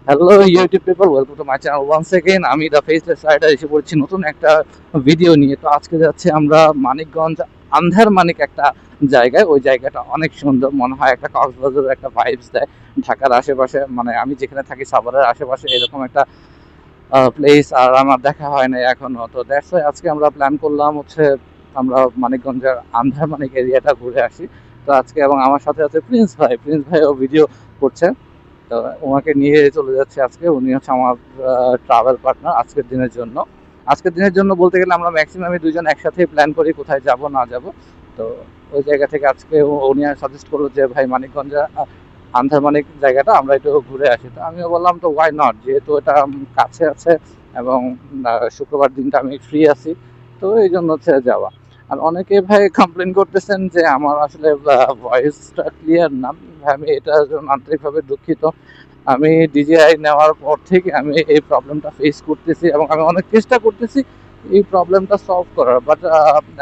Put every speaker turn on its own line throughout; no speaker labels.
Hello YouTube people, welcome to my channel once again. আমি the faceless rider এসে পড়ছি নতুন একটা ভিডিও নিয়ে। তো আজকে যাচ্ছি আমরা মানিকগঞ্জ, আন্ধার মানিক একটা জায়গায়। ওই জায়গাটা অনেক সুন্দর, মনে হয় একটা কক্সবাজারের একটা ভাইবস দেয়। ঢাকার আশেপাশে, মানে আমি যেখানে থাকি সাভারের আশেপাশে এরকম একটা প্লেস আর আমার দেখা হয় না এখনো। তো দ্যাটস ওয়াই আজকে আমরা প্ল্যান করলাম হচ্ছে আমরা মানিকগঞ্জের আন্ধার মানিক এরিয়াটা ঘুরে আসি। তো আজকে এবং আমার সাথে আছে প্রিন্স ভাইও ভিডিও করছে। তো ওনাকে নিয়ে চলে যাচ্ছে আজকে। উনি হচ্ছে আমার ট্রাভেল পার্টনার আজকের দিনের জন্য বলতে গেলে আমরা ম্যাক্সিমামই দুজন একসাথে প্ল্যান করি কোথায় যাব না যাব। তো ওই জায়গা থেকে আজকে উনি সাজেস্ট করলো যে ভাই মানিকগঞ্জে আন্ধারমানিক জায়গাটা আমরা একটু ঘুরে আসি। তো আমিও বললাম তো ওয়াই নট, যেহেতু এটা কাছে আছে এবং শুক্রবার দিনটা আমি ফ্রি আছি, তো এই জন্য হচ্ছে যাওয়া। আর অনেকে ভাই কমপ্লেন করতেছেন যে আমার আসলে ভয়েসটা ক্লিয়ার না। ভাই আমি এটার জন্য আন্তরিকভাবে দুঃখিত। আমি ডিজিআই নেওয়ার পর থেকে আমি এই প্রবলেমটা ফেস করতেছি এবং আমি অনেক চেষ্টা করতেছি এই প্রবলেমটা সলভ করার, বাট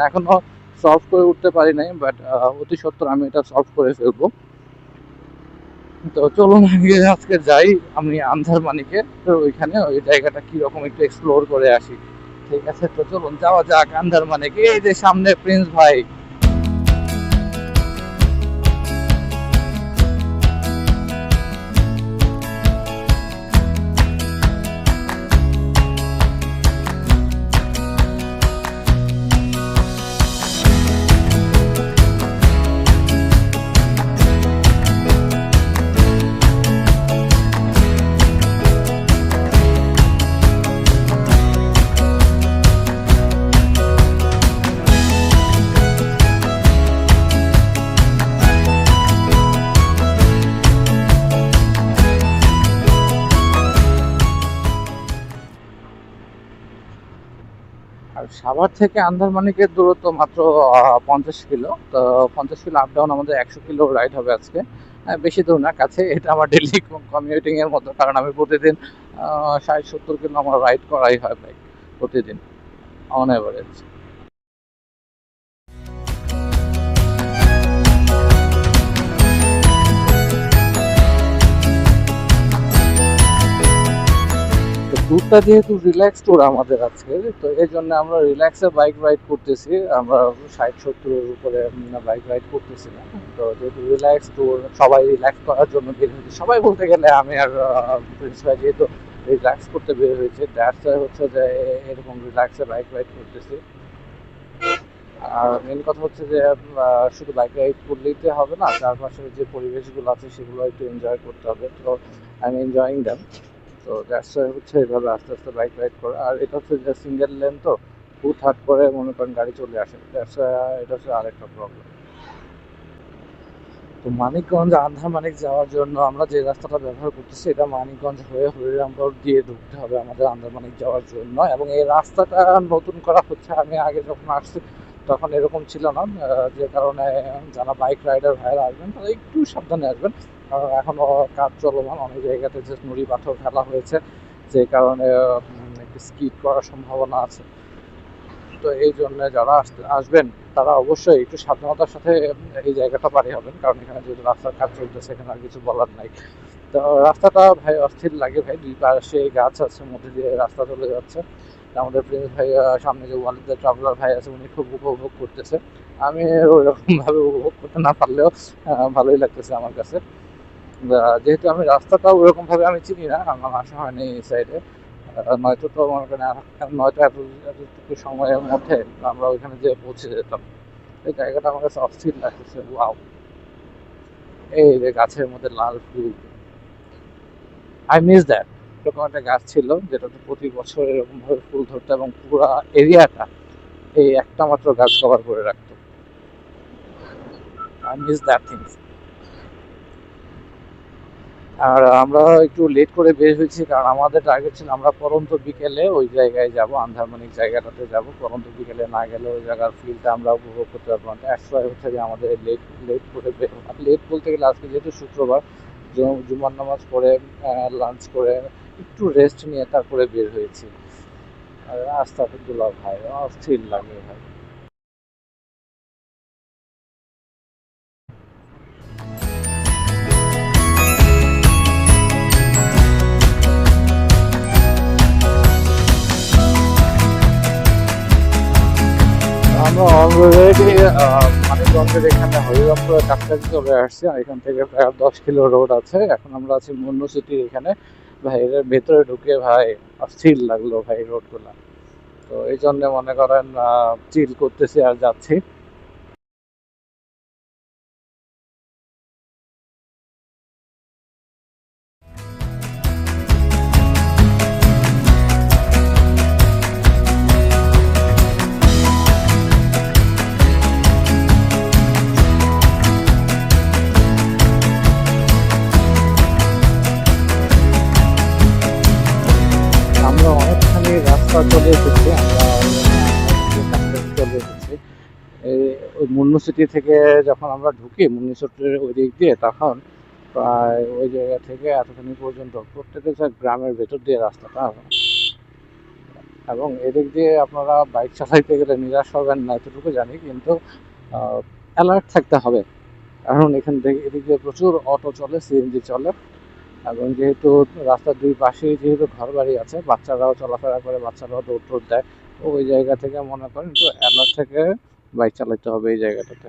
এখনো সলভ করে উঠতে পারি নাই। বাট অতি সত্বর আমি এটা সলভ করে ফেলবো। তো চলুন আজকে যাই আমি আন্ধারমানিকে। তো ওইখানে ওই জায়গাটা কিরকম একটু এক্সপ্লোর করে আসি। ঠিক আছে, তো চলুন যাওয়া যাক আন্ধারমানিকে। এই যে সামনে প্রিন্স ভাই। আর সাভার থেকে আন্দারমানিকের দূরত্ব মাত্র 50 কিলো। তো 50 কিলো আপ ডাউন আমাদের 100 কিলো রাইড হবে আজকে। বেশি দূর না, কাছে। এটা আমার ডেলি কমিউটিং এর মতো, কারণ আমি প্রতিদিন 60-70 কিলো আমার রাইড করাই হয় বাইক প্রতিদিন অন অ্যাভারেজ। তো ট্যুরটা যেহেতু রিল্যাক্স ট্যুর আমাদের আজকে, তো এই জন্য আমরা রিল্যাক্সে বাইক রাইড করতেছি। আমরা 60-70-এর উপরে বাইক রাইড করতেছি না। তো যেহেতু রিল্যাক্স ট্যুর, সবাই রিল্যাক্স করার জন্য বের হয়েছে। সবাই বলতে গেলে আমি আর প্রিন্স ভাই যেহেতু রিল্যাক্স করতে বের হয়েছে, দ্যাটস হচ্ছে যে এরকম রিল্যাক্সে বাইক রাইড করতেছি। আর মেন কথা হচ্ছে যে শুধু বাইক রাইড করলেই তো হবে না, চারপাশের যে পরিবেশগুলো আছে সেগুলো একটু এনজয় করতে হবে। তো আই এম এনজয়িং দ্যাম। তো দ্যাটস হচ্ছে এইভাবে আস্তে আস্তে বাইক রাইড করা। আর এটা হচ্ছে যে সিঙ্গেল লেন, তো হুট হাট করে মনে করেন গাড়ি চলে আসে। দ্যাটস এটা হচ্ছে আরেকটা প্রবলেম। তো মানিকগঞ্জ আন্ধারমানিক যাওয়ার জন্য আমরা যে রাস্তাটা ব্যবহার করতেছি, এটা মানিকগঞ্জ হয়ে হরিরামপুর দিয়ে ঢুকতে হবে আমাদের আন্ধারমানিক যাওয়ার জন্য। এবং এই রাস্তাটা নতুন করা হচ্ছে। আমি আগে যখন আসছি তখন এরকম ছিল না, যে কারণে যারা বাইক রাইডার ভাইরা আসবেন তারা একটু সাবধানে আসবেন, কারণ এখনও কাজ চলমান। অনেক জায়গাতে যে নুড়ি পাথর ফেলা হয়েছে, যে কারণে একটু স্কিড করার সম্ভাবনা আছে। তো এই জন্য যারা আসবেন তারা অবশ্যই একটু সাবধানতার সাথে এই জায়গাটা পারি হবেন, কারণ এখানে যেহেতু রাস্তার কাজ চলতেছে এখানে আর কিছু বলার নাই। তো রাস্তাটা ভাই অস্থির লাগে ভাই, দুই পাশে গাছ আছে, মধ্যে দিয়ে রাস্তা চলে যাচ্ছে। আমাদের প্রিন্স ভাই সামনে যে ওয়ার্ল্ড দ্য ট্রাভেলার ভাই আছে, উনি খুব উপভোগ করতেছে। আমি ওইরকম ভাবে উপভোগ করতে না পারলেও ভালোই লাগতেছে আমার কাছে। যেহেতু আমি রাস্তাটাও ওরকম ভাবে আমি চিনি না, আমার আসা হয়নি এই সাইডে। নয়তো তো মনে করেন নয়তো এতটুকু সময়ের মধ্যে আমরা ওইখানে যেয়ে পৌঁছে যেতাম। এই জায়গাটা আমার কাছে অস্থির লাগতেছে। ওয়াও, এই যে গাছের মধ্যে লাল ফুল, আই মিস দ্যাট। এরকম একটা গাছ ছিল যেটাতে প্রতি বছর এরকম ভাবে ফুল ধরতো এবং পুরো এরিয়াটা এই একটা মাত্র গাছ কভার করে রাখতো। I miss that things. আর আমরা একটু লেট করে বের হয়েছি, কারণ আমাদের টার্গেট ছিল আমরা পরন্ত বিকেলে ওই জায়গায় যাব, আন্ধারমানিক জায়গাটাতে যাব। পরন্ত বিকেলে না গেলে ওই জায়গার ফিলটা আমরা উপভোগ করতে পারবো না। একসময় হচ্ছে যে আমাদের লেট লেট করে বের, লেট বলতে গেলে আজকে যেহেতু শুক্রবার, জুমার নামাজ পড়ে লাঞ্চ করে একটু রেস্ট নিয়ে তারপরে বের হয়েছি। আর রাস্তাগুলো ভাই অস্থির লাগে ভাই। অলরেডি মানিকগঞ্জের এখানে হরিরামপুরের কাছাকাছি চলে আসছি। আর এখান থেকে প্রায় 10 কিলো রোড আছে। এখন আমরা আছি মুন্ন সিটির এখানে। ভাই এর ভেতরে ঢুকে ভাই অস্থির লাগলো ভাই রোডগুলা। তো এই জন্য মনে করেন চিল করতেছি আর যাচ্ছি। আমরা অনেকখানি রাস্তা চলে এসেছি, আমরা কাছাকাছি চলে এসেছি। এই ওই মুন্নু সিটি থেকে যখন আমরা ঢুকি মুন্নু সিটির ওই দিক দিয়ে, তখন প্রায় ওই জায়গা থেকে এতখানি পর্যন্ত প্রত্যেকটা গ্রামের ভেতর দিয়ে রাস্তাটা। এবং এদিক দিয়ে আপনারা বাইক চালাইতে গেলে নিরাশ হবেন না এতটুকু জানি, কিন্তু অ্যালার্ট থাকতে হবে। কারণ এখান থেকে এদিক দিয়ে প্রচুর অটো চলে, সিএনজি চলে। এবং যেহেতু রাস্তার দুই পাশেই যেহেতু ঘর বাড়ি আছে, বাচ্চারাও চলাফেরা করে, বাচ্চারাও দৌড় টোড় দেয়। ওই জায়গা থেকে মনে করেন একটু অ্যালার্ট থেকে বাইক চালাতে হবে এই জায়গাটাতে,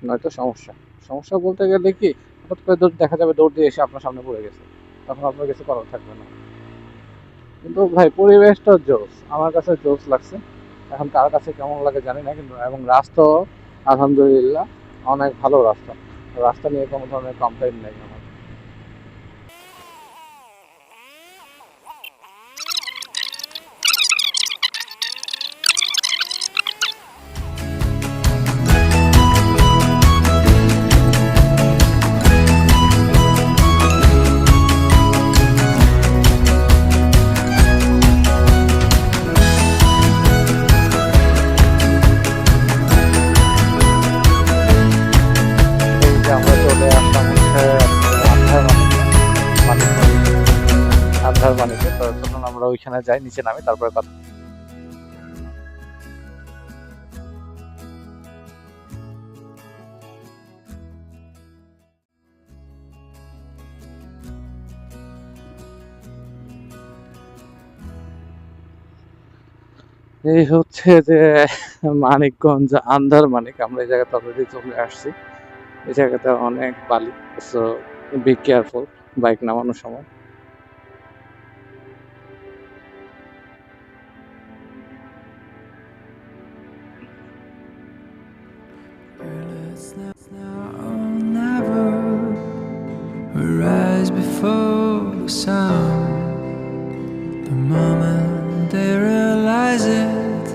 নয়তো সমস্যা। সমস্যা বলতে গেলে কি, হঠাৎ করে দেখা যাবে দৌড় দিয়ে এসে আপনার সামনে পড়ে গেছে, তখন আপনার কিছু করার থাকবে না। কিন্তু ভাই পরিবেশটা জোস, আমার কাছে জোস লাগছে। এখন কার কাছে কেমন লাগে জানি না, কিন্তু এবং রাস্তাও আলহামদুলিল্লাহ অনেক ভালো রাস্তা। রাস্তা নিয়ে কোনো ধরনের কমপ্লেন নেই আমার। আমরা চলে আসলাম হচ্ছে আন্ধার মানিকে। তো তখন আমরা ওইখানে যাই, নিচে নামি, তারপরে কথা। এই হচ্ছে যে মানিকগঞ্জ আন্ধার মানিক। আমরা এই জায়গাতে অলরেডি চলে আসছি। এই জায়গাতে অনেক বালি, সো বি কেয়ারফুল বাইক নামানোর সময়।
Rise before the sun. The moment they realize it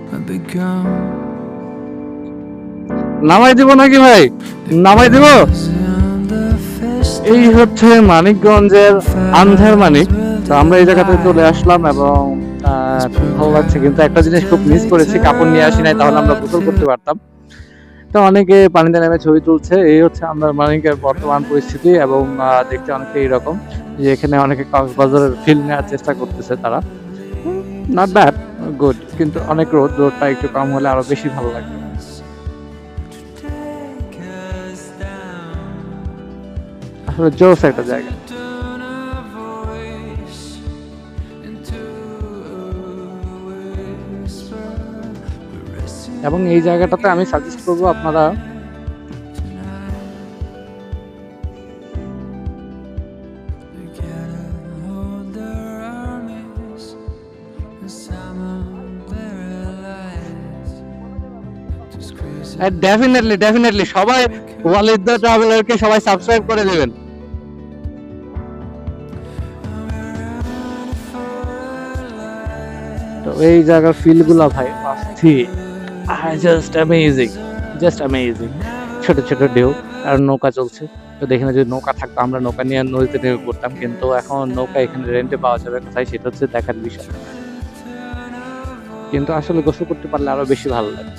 will be gone.
নামাই দিব নাকি ভাই? নামাই দিব। এই হচ্ছে মানিকগঞ্জের আন্ধার মানিক। তো আমরা এই জায়গাতে চলে আসলাম এবং খুব ভালো লাগছে। কিন্তু একটা জিনিস খুব মিস করেছি, কাপড় নিয়ে আসি নাই, তাহলে আমরা গোসল করতে পারতাম। তো অনেকে পানিতে নেমে ছবি তুলছে। এই হচ্ছে আন্ধার মানিকের বর্তমান পরিস্থিতি। এবং দেখতে অনেকে এইরকম, যে এখানে অনেকে কক্সবাজারের ফিল নেওয়ার চেষ্টা করতেছে তারা। Not bad, good. কিন্তু অনেক রোদটা একটু কম হলে আরো বেশি ভালো লাগবে। আসলে জোস একটা জায়গা। এবং এই জায়গাটাতে আমি সাজেস্ট করবো আপনারা ডেফিনেটলি সবাই ওয়ালিদ দ্য ট্রাভেলারকে সবাই সাবস্ক্রাইব করে দেবেন। তো এই জায়গার ফিল গুলা ভাই অস্থির, জাস্ট অ্যামেজিং। ছোট ছোট ঢেউ আর নৌকা চলছে। তো দেখেন যদি নৌকা থাকতো, আমরা নৌকা নিয়ে নদীতে নেমে পড়তাম। কিন্তু এখন নৌকা এখানে রেন্টে পাওয়া যাবে কোথায়, সেটা হচ্ছে দেখার বিষয়। কিন্তু আসলে গোসল করতে পারলে আরো বেশি ভালো লাগে।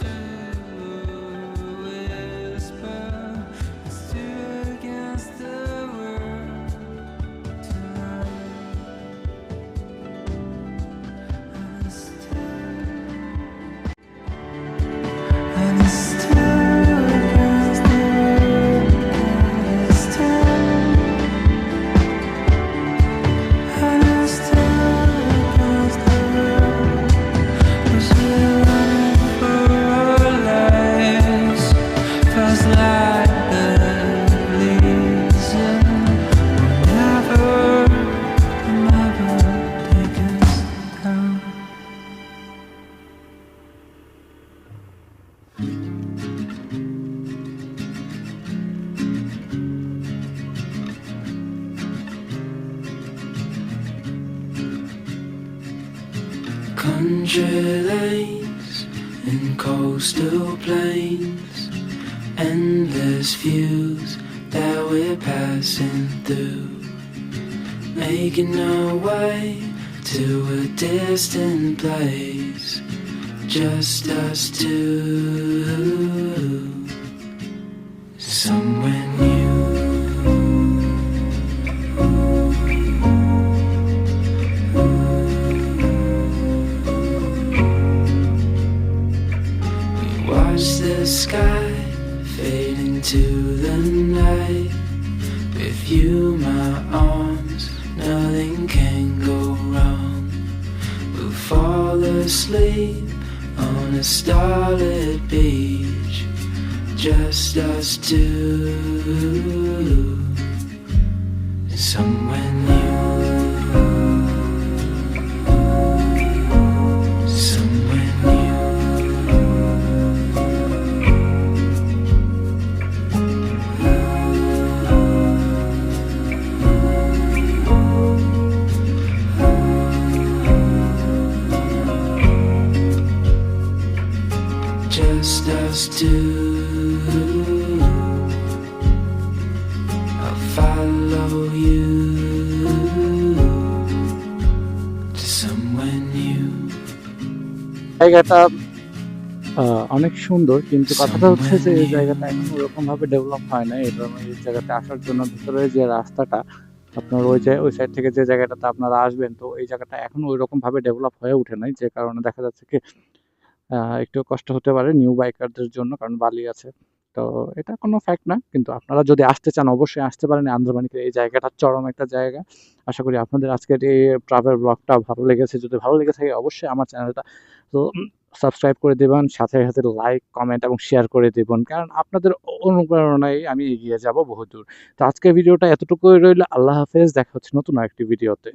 Was running for country lanes and coastal plains, endless views that we're passing through, making our way to a distant place, just us two, somewhere new. We watch the sky fade into the night. With you, my arms, nothing can go wrong. We'll fall asleep on a starlit beach, just us two, somewhere new. Somewhere new. Just us two. I'll follow you to somewhere new.
জায়গাটা অনেক সুন্দর, কিন্তু কথাটা হচ্ছে যে এই জায়গাটা এখন ওরকম ভাবে ডেভেলপ হয় না। এই কারণে এই জায়গাতে আসার জন্য ভিতরে যে রাস্তাটা আপনার ওই সাইড থেকে যে জায়গাটাতে আপনারা আসবেন, তো এই জায়গাটা এখন ওইরকম ভাবে ডেভেলপ হয়ে ওঠে নাই, যে কারণে দেখা যাচ্ছে কি একটু কষ্ট হতে পারে নিউ বাইকারদের জন্য, কারণ বালি আছে। তো এটা কোনো ফ্যাক্ট না, কিন্তু আপনারা যদি আসতে চান অবশ্যই আসতে পারেন। আন্দারমানিকে এই জায়গাটা চরম একটা জায়গা। আশা করি আপনাদের আজকের এই ট্রাভেল ব্লগটা ভালো লেগেছে। যদি ভালো লেগে থাকে অবশ্যই আমার চ্যানেলটা তো সাবস্ক্রাইব করে দেবেন, সাথে সাথে লাইক, কমেন্ট এবং শেয়ার করে দেবেন, কারণ আপনাদের অনুপ্রেরণায় আমি এগিয়ে যাব বহুদূর। তো আজকের ভিডিওটা এতটুকুই রইল। আল্লাহ হাফেজ, দেখা হচ্ছে নতুন আরেকটি ভিডিওতে।